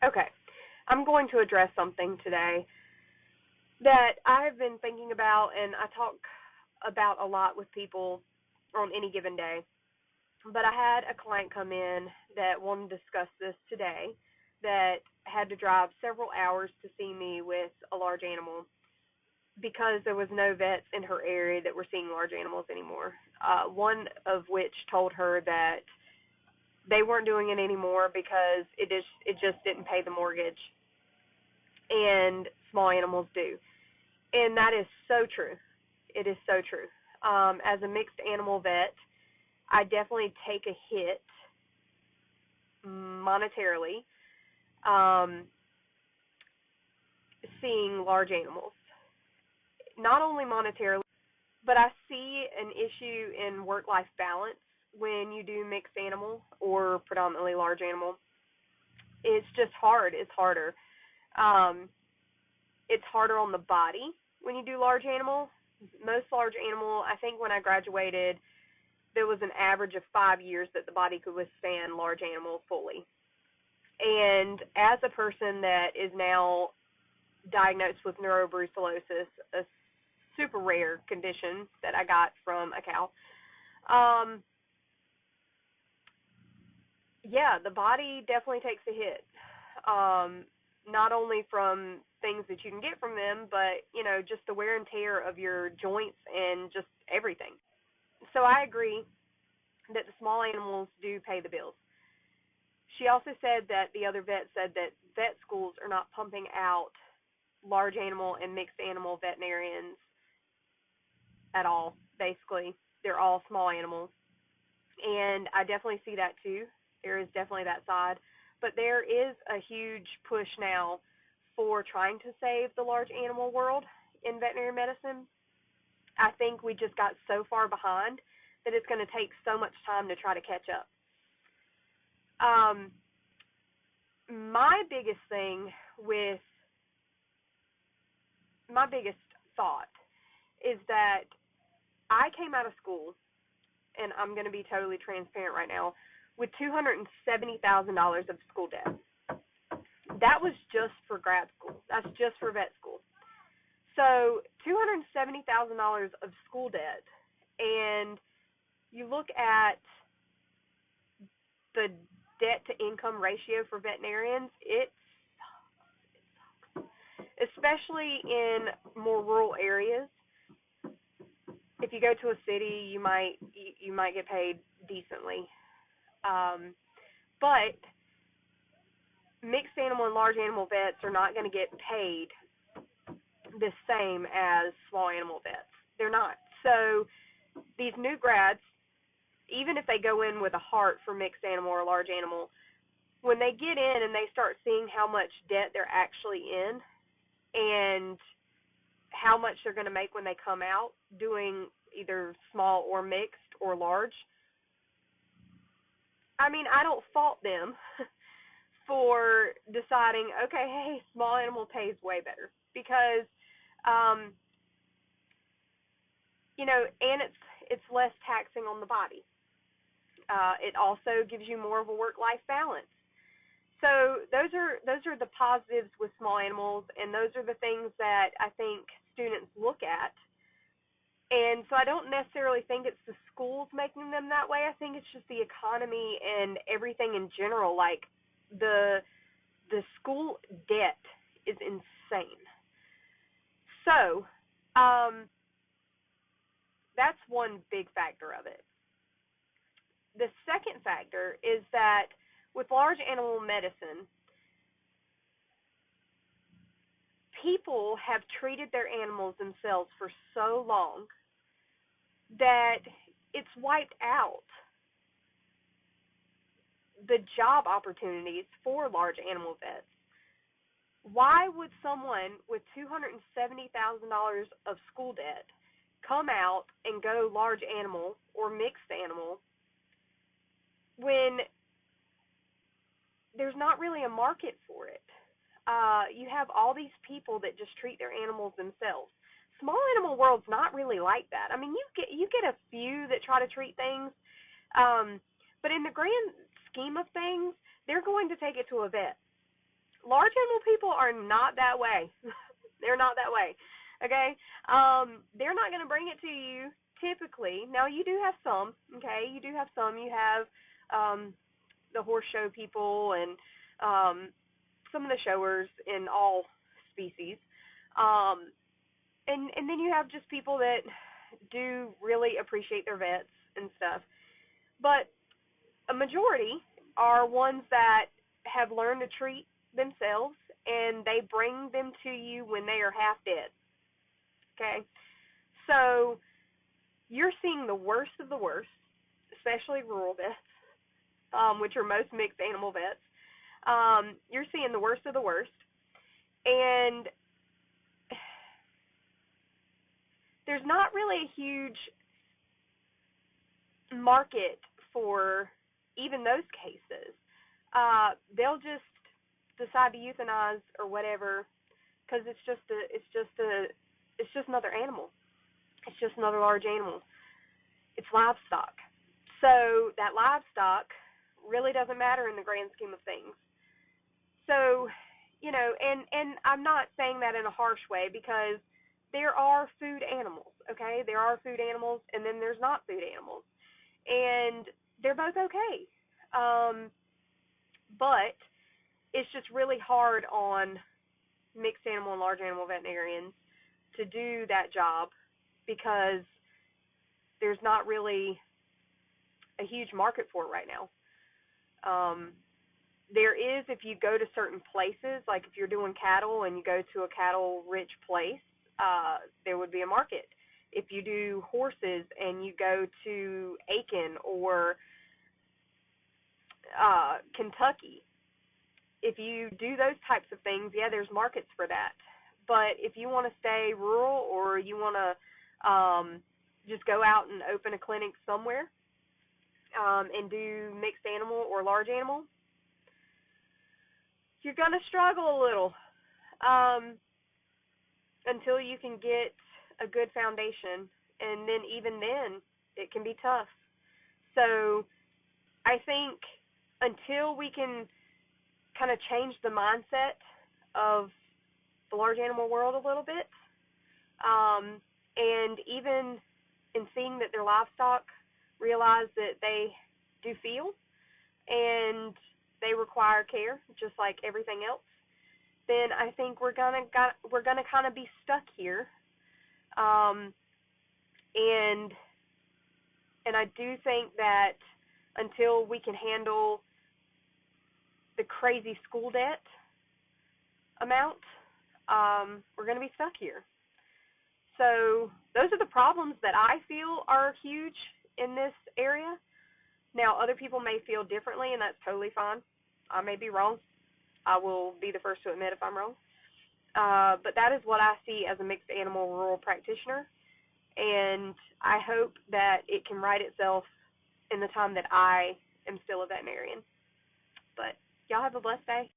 Okay, I'm going to address something today that I've been thinking about, and I talk about a lot with people on any given day. But I had a client come in that wanted to discuss this today that had to drive several hours to see me with a large animal because there was no vets in her area that were seeing large animals anymore. One of which told her that they weren't doing it anymore because it just didn't pay the mortgage, and small animals do. And that is so true. It is so true. As a mixed animal vet, I definitely take a hit monetarily seeing large animals. Not only monetarily, but I see an issue in work-life balance when you do mixed animal or predominantly large animal. It's just hard. It's harder. It's harder on the body when you do large animal. Most large animal, I think when I graduated, there was an average of 5 years that the body could withstand large animal fully. And as a person that is now diagnosed with neurobrucellosis, a super rare condition that I got from a cow, yeah, the body definitely takes a hit. Not only from things that you can get from them, but, just the wear and tear of your joints and just everything. So I agree that the small animals do pay the bills. She also said that the other vet said that vet schools are not pumping out large animal and mixed animal veterinarians at all, basically. They're all small animals. And I definitely see that too. There is definitely that side. But there is a huge push now for trying to save the large animal world in veterinary medicine. I think we just got so far behind that it's going to take so much time to try to catch up. My biggest thought is that I came out of school, and I'm going to be totally transparent right now, with $270,000 of school debt. That was just for grad school. That's just for vet school. So $270,000 of school debt, and you look at the debt-to-income ratio for veterinarians, it sucks, especially in more rural areas. If you go to a city, you might get paid decently. But mixed animal and large animal vets are not going to get paid the same as small animal vets. They're not. So these new grads, even if they go in with a heart for mixed animal or large animal, when they get in and they start seeing how much debt they're actually in and how much they're going to make when they come out doing either small or mixed or large, I mean, I don't fault them for deciding, okay, hey, small animal pays way better because, and it's less taxing on the body. It also gives you more of a work-life balance. So those are the positives with small animals, and those are the things that I think students look at. And so I don't necessarily think it's the schools making them that way. I think it's just the economy and everything in general. Like the school debt is insane. So that's one big factor of it. The second factor is that with large animal medicine, people have treated their animals themselves for so long that it's wiped out the job opportunities for large animal vets. Why would someone with $270,000 of school debt come out and go large animal or mixed animal when there's not really a market for it? You have all these people that just treat their animals themselves. Small animal world's not really like that. I mean, you get a few that try to treat things, but in the grand scheme of things, they're going to take it to a vet. Large animal people are not that way. They're not that way. Okay? They're not going to bring it to you typically. Now, you do have some, okay? You do have some. You have the horse show people and some of the showers in all species. And then you have just people that do really appreciate their vets and stuff. But a majority are ones that have learned to treat themselves, and they bring them to you when they are half dead. Okay? So you're seeing the worst of the worst, especially rural vets, which are most mixed animal vets. You're seeing the worst of the worst. And there's not really a huge market for even those cases. They'll just decide to euthanize or whatever because it's just another animal. It's just another large animal. It's livestock. So that livestock really doesn't matter in the grand scheme of things. So, and I'm not saying that in a harsh way because there are food animals, okay? There are food animals, and then there's not food animals. And they're both okay. But it's just really hard on mixed animal and large animal veterinarians to do that job because there's not really a huge market for it right now. There is if you go to certain places, like if you're doing cattle and you go to a cattle-rich place, there would be a market. If you do horses and you go to Aiken or Kentucky, if you do those types of things, yeah, there's markets for that. But if you want to stay rural or you want to just go out and open a clinic somewhere and do mixed animal or large animal, you're going to struggle a little until you can get a good foundation. And then even then, it can be tough. So I think until we can kind of change the mindset of the large animal world a little bit, and even in seeing that their livestock realize that they do feel and they require care just like everything else, then I think we're gonna kind of be stuck here, and I do think that until we can handle the crazy school debt amount, we're going to be stuck here. So those are the problems that I feel are huge in this area. Now, other people may feel differently, and that's totally fine. I may be wrong. I will be the first to admit if I'm wrong. But that is what I see as a mixed animal rural practitioner, and I hope that it can right itself in the time that I am still a veterinarian. But y'all have a blessed day.